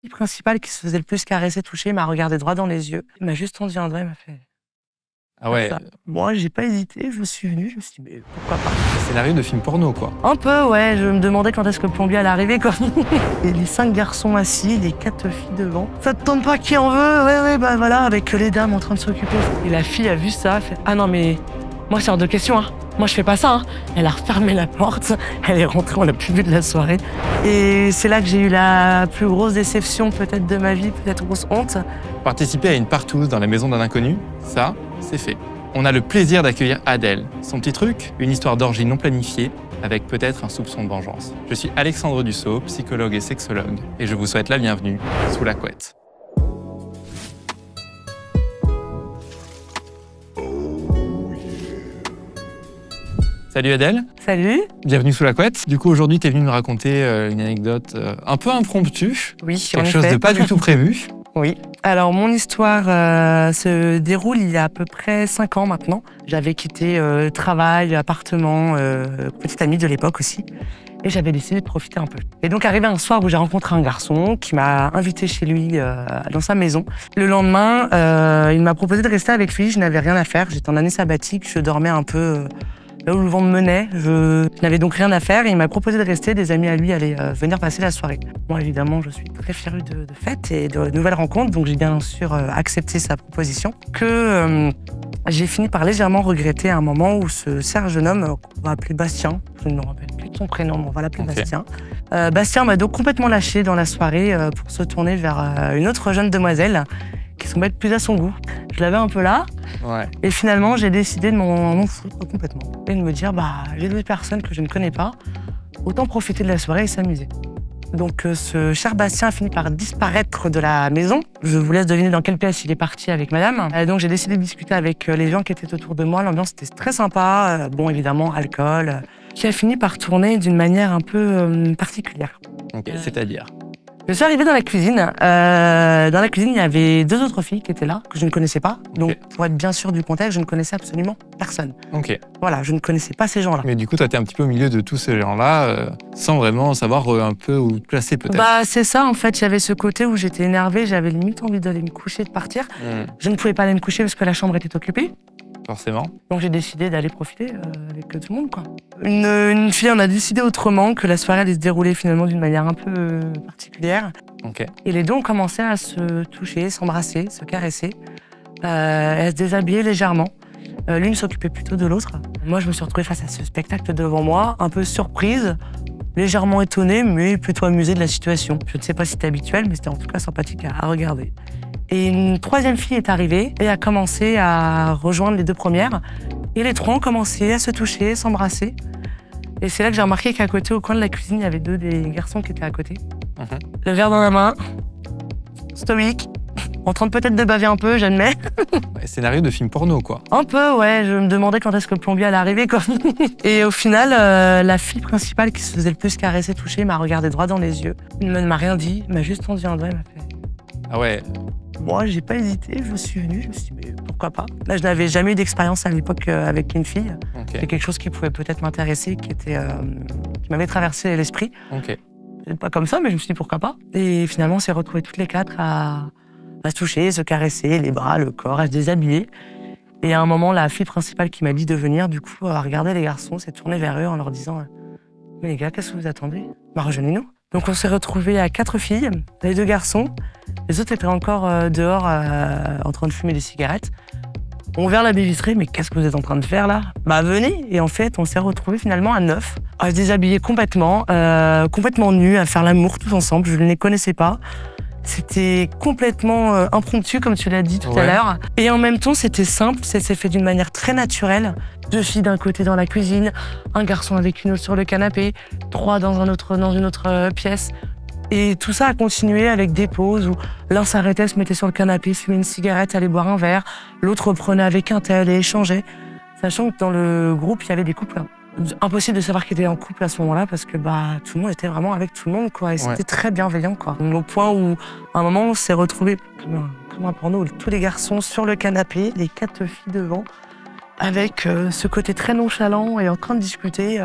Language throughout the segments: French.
fille principale qui se faisait le plus caresser, toucher, m'a regardé droit dans les yeux. Il m'a juste tendu un doigt et m'a fait... Ah ouais. Ça. Moi, j'ai pas hésité, je suis venue, je me suis dit, mais pourquoi pas? Scénario de film porno, quoi. Un peu, ouais, je me demandais quand est-ce que le plombier allait arriver, quoi. Et les 5 garçons assis, les 4 filles devant. Ça te tente pas qui en veut? Ouais, bah voilà, avec les dames en train de s'occuper. Et la fille a vu ça, elle fait, ah non, mais moi, c'est hors de question, hein. Moi, je fais pas ça, hein. Elle a refermé la porte, elle est rentrée, on l'a plus vu de la soirée. Et c'est là que j'ai eu la plus grosse déception, peut-être, de ma vie, peut-être grosse honte. Participer à une partouze dans la maison d'un inconnu, ça, c'est fait. On a le plaisir d'accueillir Adèle. Son petit truc, une histoire d'orgie non planifiée, avec peut-être un soupçon de vengeance. Je suis Alexandre Dussault, psychologue et sexologue, et je vous souhaite la bienvenue sous la couette. Salut Adèle. Salut. Bienvenue sous la couette. Du coup, aujourd'hui, tu es venue nous raconter une anecdote un peu impromptue. Oui, quelque chose de pas du tout prévu. Oui. Alors, mon histoire se déroule il y a à peu près 5 ans maintenant. J'avais quitté travail, appartement, petite amie de l'époque aussi. Et j'avais décidé de profiter un peu. Et donc, arrivé un soir où j'ai rencontré un garçon qui m'a invité chez lui dans sa maison. Le lendemain, il m'a proposé de rester avec lui. Je n'avais rien à faire. J'étais en année sabbatique. Je dormais un peu... là où le vent me menait, je n'avais donc rien à faire et il m'a proposé de rester. Des amis à lui allaient venir passer la soirée. Moi, évidemment, je suis très férue de fêtes et de nouvelles rencontres, donc j'ai bien sûr accepté sa proposition. J'ai fini par légèrement regretter un moment où ce cher jeune homme, qu'on va appeler Bastien, je ne me rappelle plus de son prénom, mais on va l'appeler Bastien. Bastien m'a donc complètement lâché dans la soirée pour se tourner vers une autre jeune demoiselle qui semblait être plus à son goût. Je l'avais un peu là. Ouais. Et finalement, j'ai décidé de m'en foutre complètement. Et de me dire, bah, j'ai 2 personnes que je ne connais pas, autant profiter de la soirée et s'amuser. Donc ce cher Bastien a fini par disparaître de la maison. Je vous laisse deviner dans quelle pièce il est parti avec madame. Donc j'ai décidé de discuter avec les gens qui étaient autour de moi. L'ambiance était très sympa. Bon, évidemment, alcool. Qui a fini par tourner d'une manière un peu particulière. Ok, c'est-à-dire? Je suis arrivée dans la cuisine. Dans la cuisine, il y avait 2 autres filles qui étaient là, que je ne connaissais pas. Donc, pour être bien sûr du contexte, je ne connaissais absolument personne. Ok. Voilà, je ne connaissais pas ces gens-là. Mais du coup, toi, t'es un petit peu au milieu de tous ces gens-là, sans vraiment savoir un peu où te placer, peut-être. Bah, c'est ça, en fait. Il y avait ce côté où j'étais énervée, j'avais limite envie d'aller me coucher, de partir. Je ne pouvais pas aller me coucher parce que la chambre était occupée. Forcément. Donc j'ai décidé d'aller profiter avec tout le monde, quoi. Une fille, on a décidé autrement, que la soirée allait se dérouler finalement d'une manière un peu particulière. Ok. Et les deux ont commencé à se toucher, s'embrasser, se caresser, à se déshabiller légèrement. L'une s'occupait plutôt de l'autre. Moi, je me suis retrouvée face à ce spectacle devant moi, un peu surprise, légèrement étonnée, mais plutôt amusée de la situation. Je ne sais pas si c'était habituel, mais c'était en tout cas sympathique à regarder. Et une 3e fille est arrivée et a commencé à rejoindre les 2 premières. Et les 3 ont commencé à se toucher, s'embrasser. Et c'est là que j'ai remarqué qu'à côté, au coin de la cuisine, il y avait 2 des garçons qui étaient à côté. Le verre dans la main, stoïque, en train peut-être de baver un peu, j'admets. Scénario de film porno, quoi. Un peu, ouais. Je me demandais quand est-ce que le plombier allait arriver, quoi. Et au final, la fille principale qui se faisait le plus caresser, toucher, m'a regardé droit dans les yeux. Elle ne m'a rien dit, m'a juste tendu un doigt et m'a fait... Ah ouais. Moi, j'ai pas hésité, je suis venue, je me suis dit, mais pourquoi pas? Là, je n'avais jamais eu d'expérience à l'époque avec une fille. Okay. C'est quelque chose qui pouvait peut-être m'intéresser, qui m'avait traversé l'esprit. Ok. Pas comme ça, mais je me suis dit, pourquoi pas? Et finalement, on s'est retrouvés toutes les 4 à se toucher, se caresser, les bras, le corps, à se déshabiller. Et à un moment, la fille principale qui m'a dit de venir, du coup, a regardé les garçons, s'est tournée vers eux en leur disant, mais les gars, qu'est-ce que vous attendez? Bah, rejoignez-nous. Donc on s'est retrouvés à 4 filles, les 2 garçons. Les autres étaient encore dehors en train de fumer des cigarettes. On ouvert la baie vitrée, mais qu'est-ce que vous êtes en train de faire là? Bah venez. Et en fait, on s'est retrouvés finalement à 9, à se déshabiller complètement, complètement nus, à faire l'amour tous ensemble. Je ne les connaissais pas. C'était complètement impromptu, comme tu l'as dit tout à l'heure. Et en même temps, c'était simple, ça s'est fait d'une manière très naturelle. 2 filles d'un côté dans la cuisine, un garçon avec une autre sur le canapé, 3 dans une autre pièce. Et tout ça a continué avec des pauses où l'un s'arrêtait, se mettait sur le canapé, fumait une cigarette, allait boire un verre, l'autre reprenait avec un tel et échangeait. Sachant que dans le groupe, il y avait des couples. Impossible de savoir qui était en couple à ce moment-là parce que tout le monde était vraiment avec tout le monde, quoi. Et c'était très bienveillant, quoi. Au point où, à un moment, on s'est retrouvés comme un porno, tous les garçons sur le canapé, les 4 filles devant, avec ce côté très nonchalant et en train de discuter.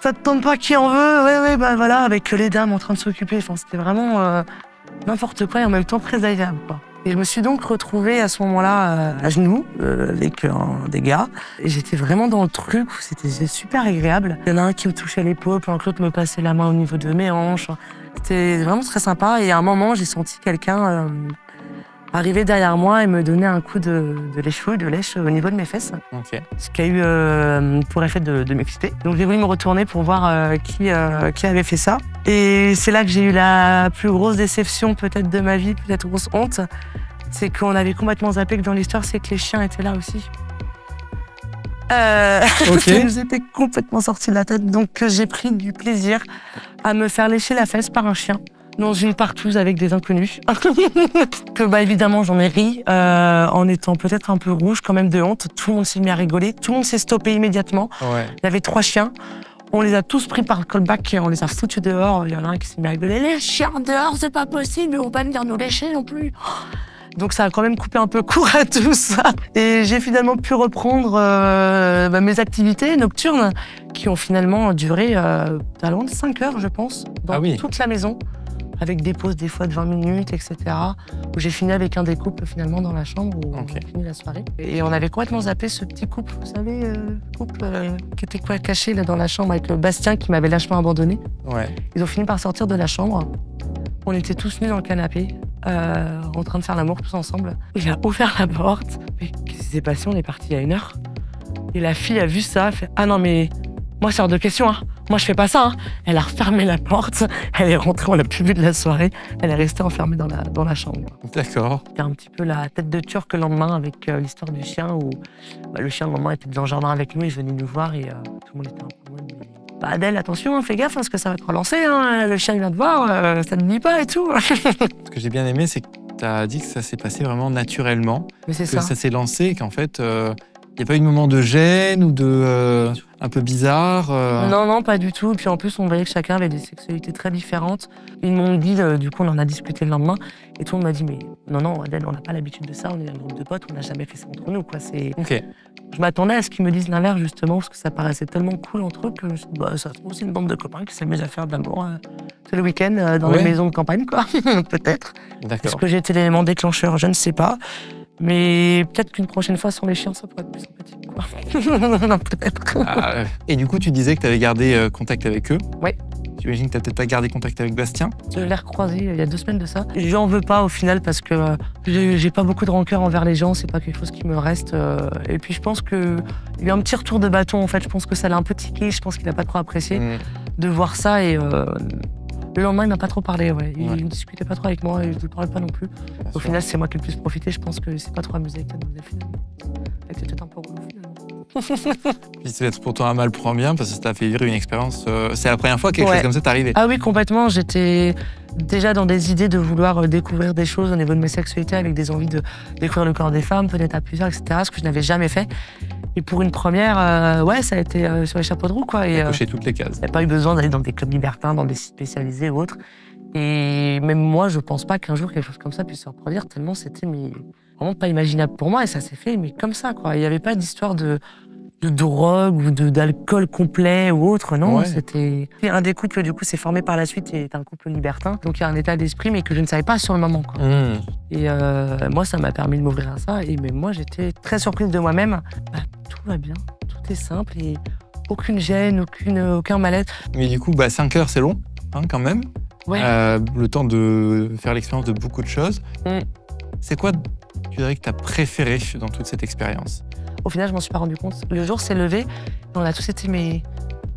Ça te tente pas qui en veut? Ouais, bah voilà, avec les dames en train de s'occuper. Enfin, c'était vraiment n'importe quoi et en même temps très agréable, quoi. Et je me suis donc retrouvée à ce moment-là à genoux avec des gars. Et j'étais vraiment dans le truc où c'était super agréable. Il y en a un qui me touchait l'épaule, pendant que l'autre me passait la main au niveau de mes hanches. C'était vraiment très sympa. Et à un moment, j'ai senti quelqu'un arriver derrière moi et me donner un coup de lèche au niveau de mes fesses. Ok. Ce qui a eu pour effet de m'exciter. Donc j'ai voulu me retourner pour voir qui avait fait ça. Et c'est là que j'ai eu la plus grosse déception peut-être de ma vie, peut-être grosse honte. C'est qu'on avait complètement zappé que dans l'histoire, c'est que les chiens étaient là aussi. Ok. Ça nous était complètement sorti de la tête. Donc j'ai pris du plaisir à me faire lécher la fesse par un chien dans une partouze avec des inconnus. Que évidemment j'en ai ri en étant peut-être un peu rouge quand même de honte. Tout le monde s'est mis à rigoler, tout le monde s'est stoppé immédiatement. Ouais. Il y avait 3 chiens. On les a tous pris par le callback et on les a foutus dehors. Il y en a un qui s'est mis à rigoler. Les chiens dehors, c'est pas possible, ils vont pas venir nous lécher non plus. Donc ça a quand même coupé un peu court à tout ça. Et j'ai finalement pu reprendre mes activités nocturnes qui ont finalement duré à loin de 5 heures, je pense, dans toute la maison, avec des pauses des fois de 20 minutes, etc. Où j'ai fini avec un des couples finalement dans la chambre où on a fini la soirée. Et on avait complètement zappé ce petit couple, vous savez, couple qui était caché là dans la chambre avec Bastien qui m'avait lâchement abandonné. Ouais. Ils ont fini par sortir de la chambre. On était tous nus dans le canapé, en train de faire l'amour tous ensemble. Il a ouvert la porte. Mais qu'est-ce qui s'est passé? On est parti il y a 1 heure. Et la fille a vu ça, elle fait « Ah non mais moi c'est hors de question, hein. Moi je fais pas ça. Hein. » Elle a refermé la porte, elle est rentrée, on l'a plus vue de la soirée. Elle est restée enfermée dans la chambre. D'accord. C'était un petit peu la tête de Turc le lendemain avec l'histoire du chien où le chien le lendemain était dans le jardin avec nous, il venait nous voir et tout le monde était un peu loin. Adèle, attention, fais gaffe, parce que ça va te relancer, hein. Le chien vient te voir, ça ne dit pas et tout. Ce que j'ai bien aimé, c'est que tu as dit que ça s'est passé vraiment naturellement. Mais c'est que ça s'est lancé et qu'en fait, il n'y a pas eu de moment de gêne ou de un peu bizarre. Non, pas du tout. Et puis en plus, on voyait que chacun avait des sexualités très différentes. Ils m'ont dit, du coup, on en a discuté le lendemain, et tout le monde m'a dit, mais non, Adèle, on n'a pas l'habitude de ça, on est un groupe de potes, on n'a jamais fait ça entre nous, quoi. Ok. Je m'attendais à ce qu'ils me disent l'inverse, justement, parce que ça paraissait tellement cool entre eux que je me suis dit, ça se trouve, c'est une bande de copains qui s'amusent à faire de l'amour tout le week-end dans les maisons de campagne, quoi. Peut-être. D'accord. Est-ce que j'ai été l'élément déclencheur? Je ne sais pas. Mais peut-être qu'une prochaine fois sur les chiens, ça pourrait être plus sympathique, quoi. Non, peut-être. Et du coup, tu disais que tu avais gardé contact avec eux. Oui. J'imagine que tu n'as peut-être pas gardé contact avec Bastien. Je l'ai recroisé il y a 2 semaines de ça. J'en veux pas au final parce que j'ai pas beaucoup de rancœur envers les gens, c'est pas quelque chose qui me reste. Et puis je pense qu'il y a eu un petit retour de bâton en fait, je pense que ça l'a un peu tiqué, je pense qu'il a pas trop apprécié de voir ça et le lendemain il m'a pas trop parlé, il ne discutait pas trop avec moi et je ne parlais pas non plus. Au final c'est moi qui ai le plus profité, je pense que c'est pas trop amusé avec la nouvelle finalement. C'est peut-être un peu relou finalement. Puis c'est peut-être pour toi un mal pour un bien parce que ça t'a fait vivre une expérience. C'est la première fois que quelque chose comme ça t'est arrivé. Ah oui, complètement. J'étais déjà dans des idées de vouloir découvrir des choses au niveau de ma sexualité avec des envies de découvrir le corps des femmes, peut-être à plusieurs, etc. Ce que je n'avais jamais fait. Et pour une première, ça a été sur les chapeaux de roue, quoi. Et coché toutes les cases. Il n'y a pas eu besoin d'aller dans des clubs libertins, dans des sites spécialisés ou autres. Et même moi, je pense pas qu'un jour quelque chose comme ça puisse se reproduire, tellement c'était vraiment pas imaginable pour moi. Et ça s'est fait, mais comme ça, quoi. Il n'y avait pas d'histoire de drogue ou d'alcool complet ou autre, non. C'était un des couples, du coup, s'est formé par la suite et est un couple libertin. Donc il y a un état d'esprit, mais que je ne savais pas sur le moment, quoi. Et moi, ça m'a permis de m'ouvrir à ça. Et même moi, j'étais très surprise de moi-même. Tout va bien, tout est simple et aucune gêne, aucun mal-être. Mais du coup, 5 heures, c'est long, hein, quand même. Ouais. Le temps de faire l'expérience de beaucoup de choses. C'est quoi, tu dirais, que tu as préféré dans toute cette expérience? Au final, je m'en suis pas rendu compte. Le jour s'est levé, et on a tous été, mais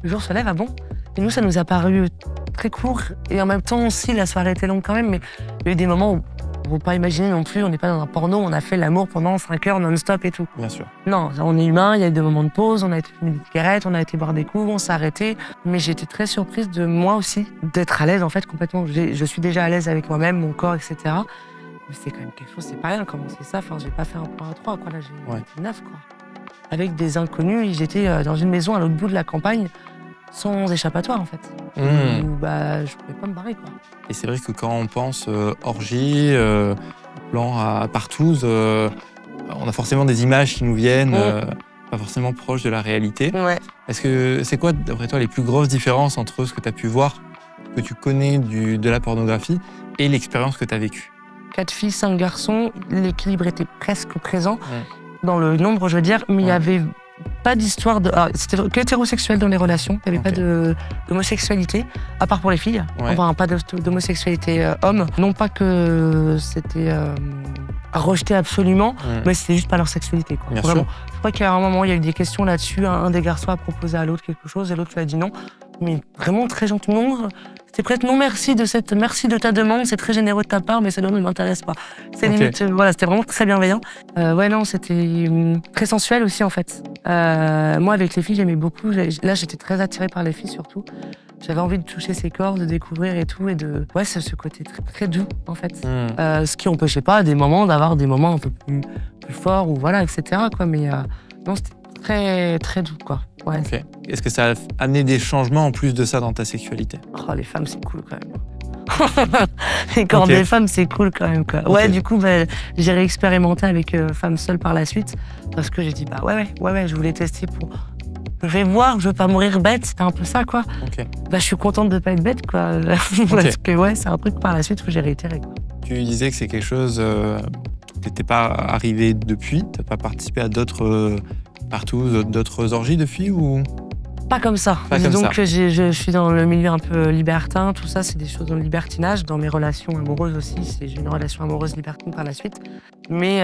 le jour se lève, ah bon? Et nous, ça nous a paru très court. Et en même temps aussi, la soirée était longue quand même, mais il y a eu des moments où on ne peut pas imaginer non plus, on n'est pas dans un porno, on a fait l'amour pendant 5 heures non-stop et tout. Bien sûr. Non, on est humain, il y a eu des moments de pause, on a été fumer des cigarettes, on a été boire des coups, on s'est arrêté. Mais j'étais très surprise de moi aussi, d'être à l'aise en fait complètement. Je suis déjà à l'aise avec moi-même, mon corps, etc. Mais c'est quand même quelque chose, c'est pas rien, commencer ça. Enfin, j'ai pas fait un point à 3, quoi. Là, j'ai 9, quoi. Avec des inconnus, j'étais dans une maison à l'autre bout de la campagne, sans échappatoire, en fait. Où, je pouvais pas me barrer, quoi. Et c'est vrai que quand on pense orgie, plan à partouze, on a forcément des images qui nous viennent, pas forcément proches de la réalité. Ouais. Est-ce que c'est quoi, d'après toi, les plus grosses différences entre ce que tu as pu voir que tu connais de la pornographie et l'expérience que tu as vécue. 4 filles, 5 garçons, l'équilibre était presque présent dans le nombre, je veux dire, mais il n'y avait pas d'histoire de... C'était que hétérosexuel dans les relations, il n'y avait pas d'homosexualité, à part pour les filles, enfin pas d'homosexualité homme. Non pas que c'était à rejeter absolument, mais c'était juste pas leur sexualité. Quoi. Vraiment. Je crois qu'à un moment, il y a eu des questions là-dessus, un des garçons a proposé à l'autre quelque chose, et l'autre lui a dit non, mais vraiment très gentiment. C'était presque non merci de ta demande, c'est très généreux de ta part, mais ça ne m'intéresse pas. C'est limite, voilà, c'était vraiment très bienveillant. Ouais, non, c'était très sensuel aussi en fait. Moi, avec les filles, j'aimais beaucoup. Là, j'étais très attirée par les filles surtout. J'avais envie de toucher ses corps, de découvrir et tout, et ouais, c'est ce côté très, très doux en fait. Ce qui n'empêchait pas d'avoir des moments un peu plus forts ou voilà, etc. Quoi. Mais non, c'était très, très doux quoi. Ouais. Okay. Est-ce que ça a amené des changements en plus de ça dans ta sexualité? Oh, les femmes, c'est cool quand même. Les corps des femmes, c'est cool quand même. Quoi. Ouais, du coup, j'ai réexpérimenté avec Femme Seule par la suite parce que j'ai dit, bah ouais, je voulais tester pour. Je vais voir, je veux pas mourir bête, c'était un peu ça, quoi. Bah, je suis contente de pas être bête, quoi. Parce que, ouais, c'est un truc par la suite où j'ai réitéré, quoi. Tu disais que c'est quelque chose qui n'était pas arrivé depuis, t'as pas participé à d'autres d'autres orgies depuis ou... Pas comme ça. Donc je suis dans le milieu un peu libertin, tout ça, c'est des choses dans le libertinage, dans mes relations amoureuses aussi. J'ai une relation amoureuse libertine par la suite. Mais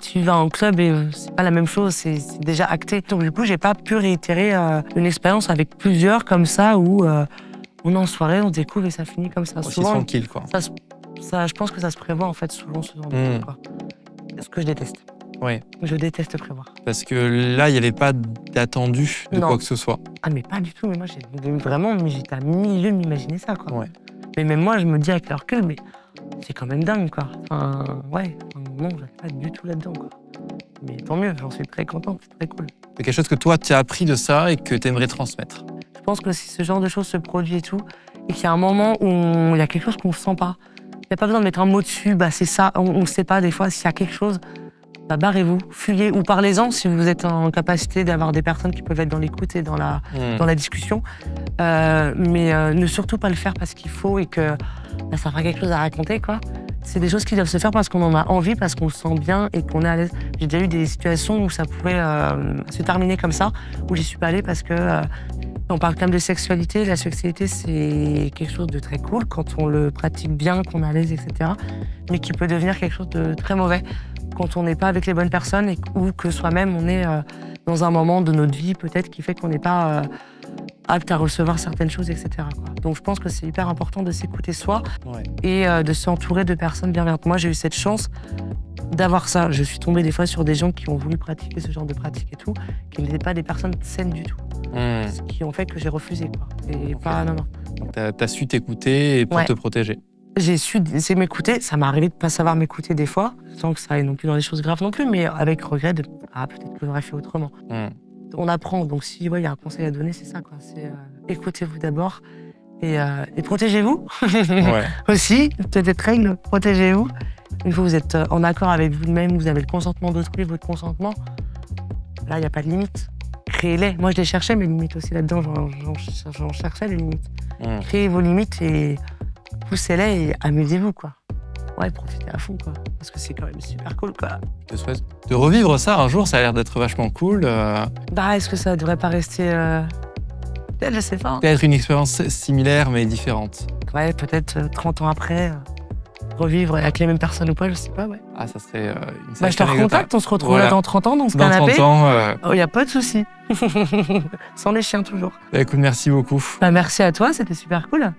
tu vas en club et c'est pas la même chose, c'est déjà acté. Donc du coup, j'ai pas pu réitérer une expérience avec plusieurs comme ça où on est en soirée, on se découvre et ça finit comme ça. Souvent, tranquille, quoi. Je pense que ça se prévoit en fait souvent ce genre de truc, quoi. Ce que je déteste. Ouais. Je déteste prévoir. Parce que là, il n'y avait pas d'attendu de quoi que ce soit. Ah, mais pas du tout. Mais moi, j'étais à milieu de m'imaginer ça, quoi. Ouais. Mais même moi, je me dis avec le recul, mais c'est quand même dingue, quoi. Enfin, non, j'avais pas du tout là-dedans, quoi. Mais tant mieux, j'en suis très contente, c'est très cool. C'est quelque chose que toi, tu as appris de ça et que tu aimerais transmettre. Je pense que si ce genre de choses se produit et tout, et qu'il y a un moment où il y a quelque chose qu'on ne sent pas, il n'y a pas besoin de mettre un mot dessus, c'est ça, on ne sait pas des fois s'il y a quelque chose. Barrez-vous, fuyez ou parlez-en si vous êtes en capacité d'avoir des personnes qui peuvent être dans l'écoute et dans la discussion. Mais ne surtout pas le faire parce qu'il faut et que ça fera quelque chose à raconter, quoi. C'est des choses qui doivent se faire parce qu'on en a envie, parce qu'on se sent bien et qu'on est à l'aise. J'ai déjà eu des situations où ça pouvait se terminer comme ça, où j'y suis pas allée parce que on parle quand même de sexualité. La sexualité, c'est quelque chose de très cool quand on le pratique bien, qu'on est à l'aise, etc. Mais qui peut devenir quelque chose de très mauvais quand on n'est pas avec les bonnes personnes ou que soi-même, on est dans un moment de notre vie peut-être qui fait qu'on n'est pas apte à recevoir certaines choses, etc. quoi. Donc je pense que c'est hyper important de s'écouter soi et de s'entourer de personnes bienveillantes. Moi, j'ai eu cette chance d'avoir ça. Je suis tombée des fois sur des gens qui ont voulu pratiquer ce genre de pratique et tout, qui n'étaient pas des personnes saines du tout. Ce qui ont fait que j'ai refusé, quoi. Et pas, non. Donc t'as su t'écouter et pour te protéger. J'ai su m'écouter, ça m'est arrivé de ne pas savoir m'écouter des fois, sans que ça aille non plus dans des choses graves non plus, mais avec regret de peut-être que j'aurais fait autrement. On apprend, donc si il y a un conseil à donner, c'est ça, quoi. C'est écoutez-vous d'abord et protégez-vous. Aussi, peut-être règle, protégez-vous. Une fois que vous êtes en accord avec vous-même, vous avez le consentement d'autrui, votre consentement, là, il n'y a pas de limite. Créez-les. Moi, je les cherchais, mes limites aussi là-dedans, j'en cherchais les limites. Créez vos limites et poussez-les et amusez-vous, quoi. Ouais, profitez à fond, quoi. Parce que c'est quand même super cool, quoi. Je souhaite de revivre ça un jour, ça a l'air d'être vachement cool. Est-ce que ça devrait pas rester... Peut-être, je sais pas. Peut-être une expérience similaire, mais différente. Ouais, peut-être 30 ans après, revivre avec les mêmes personnes ou pas, je sais pas, ouais. Ah, ça serait une sacrée je te recontacte, on se retrouve là dans 30 ans, dans ce canapé. Dans 30 ans... y a pas de souci. Sans les chiens, toujours. Écoute, merci beaucoup. Merci à toi, c'était super cool.